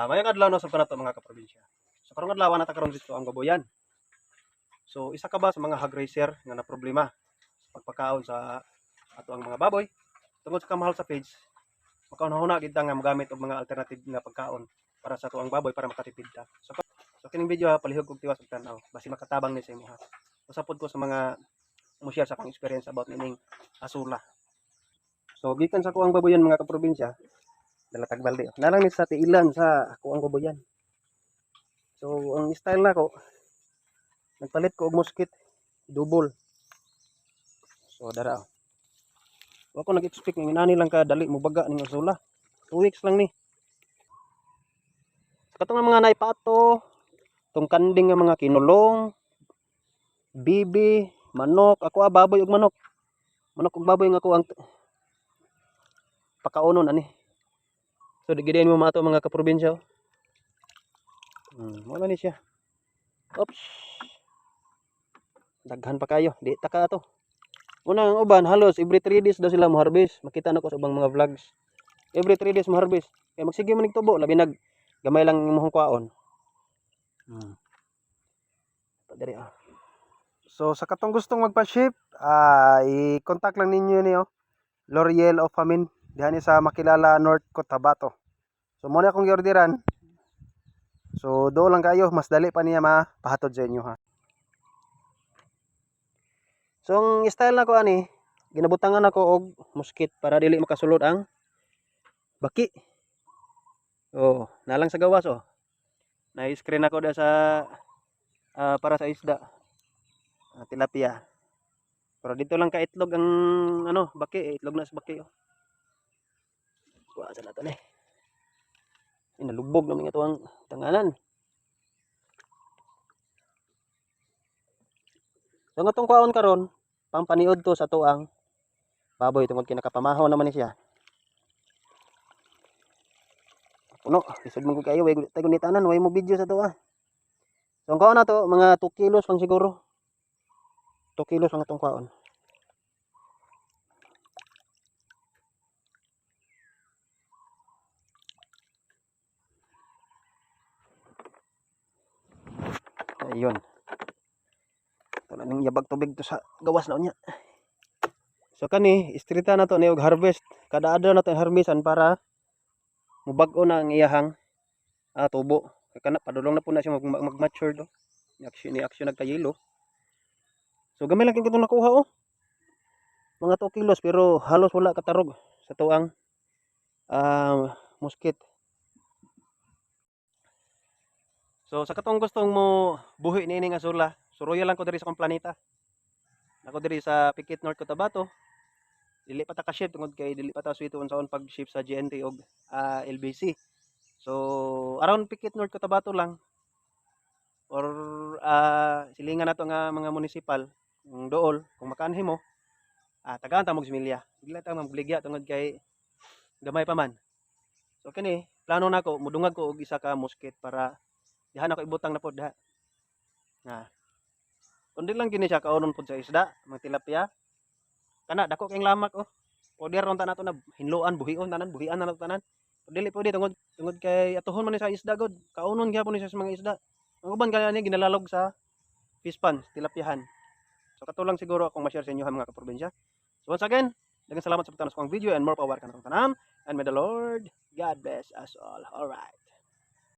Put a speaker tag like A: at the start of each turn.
A: Mayong adlaw na sa kanato mga kaprobinsya. So karong adlaw na ta karon dito ang baboyan. So isa ka ba sa mga hog racer nga na problema sa pagpakaon sa ato ang mga baboy tungod sa kamahal sa feeds? Makaunahuna gid ta nga magamit og mga alternative nga pagkaon para sa ato ang baboy para makatipid ta. So kining video palihog kog tiwas og tan-aw basi makatabang ni sa imo ha. Usapod ko sa mga mo-share sa akong experience about nining asula. So gikan sa kuang baboyan mga kaprobinsya, dala tagbalde. Nalang ni sa tiilan sa kuang baboyan. So ang style nako nagpalit ko og musket double. So dara. Wa ko nag-expect nga inani lang ka dali mo baga ning asula. 2 weeks lang ni. Katong mga naipato, tong kanding nga mga kinulong, bibi, manok, ako baboy og manok. Manok ug baboy nga ako ang pakaunon ani. So digidayon mo mato mga kaprobinsya. Wala ni siya. Oops. Daghan pa kayo, di ta ka ato. Unang uban halos every 3 days daw sila mo harvest. Makita na ko sa ubang mga vlogs. Every 3 days mo harvest. Kaya magsige man tubo, labi nag gamay lang imong kwaon. Diri ah. So sa katong gustong magpa-ship, i-contact lang ninyo niyo L'Oreal of Famin dihan sa Makilala North Cotabato. So mo na akong giorderan. So do lang kayo, mas dali pa niya mapahatod sa inyo ha. So ang style nako ani, ginabutangan ako og musket para dili makasulod ang baki. Oh, nalang sa gawas oh. Na-screen ako da sa para sa isda. Tilapia. Pero dito lang ka itlog ang ano, baki, itlog na sa baki oh. Kuha sa nato ni. Inalubog naman ito ang tanganan. So nga tong kwaon karon, pampaniod to sa tuang baboy tungod kay nakapamahaw naman ni siya. Puno, isod man ko kayo, way tayo nitanan, way mo video sa tuwa. So ang kwaon na to, mga 2 kilos lang siguro. 2 kilos lang itong kwaon. Ayun. Wala nang yabag tubig to sa gawas na niya. So kani, istrita na to ni og harvest. Kada adlaw na to harvestan para mubag-o na ang iyahang tubo. Kana padulong na po na siya mag-mature do. Ni action nagkayelo. So gamay lang kay kitong nakuha oh. Mga 2 kilos pero halos wala katarog sa tuang musket. So sa katong gustong mo buhi niining asula, suroya lang ko diri sa akong planeta. Ako diri sa Pikit North Cotabato. Dili pa ta ka ship tungod kay dili pa ta suwito unsaon pag ship sa GNT og LBC. So around Pikit North Cotabato lang or silingan nato nga mga municipal ng dool kung makaanhi mo tagaan ta mo similya. Dili ta magligya tungod kay gamay pa man. So kini plano nako mudungag ko og isa ka musket para dihan ako ibutang na pod diha. Kundi lang gini siya kaunon pod sa isda, mga tilapia. Kana dako kayong lamak oh. Order ron ta nato na hinluan, buhion tanan, buhian na nato tanan. Dili pwede tungod kay atuhon man ni sa isda god. Kaunon gyapon ni sa mga isda. Ang uban kaya ni ginalalog sa fish pan, tilapiahan. So katulang siguro akong ma-share sa inyo mga kaprobinsya. So once again, daghang salamat sa pagtanaw sa akong video and more power kanang tanan. And may the Lord God bless us all. All right.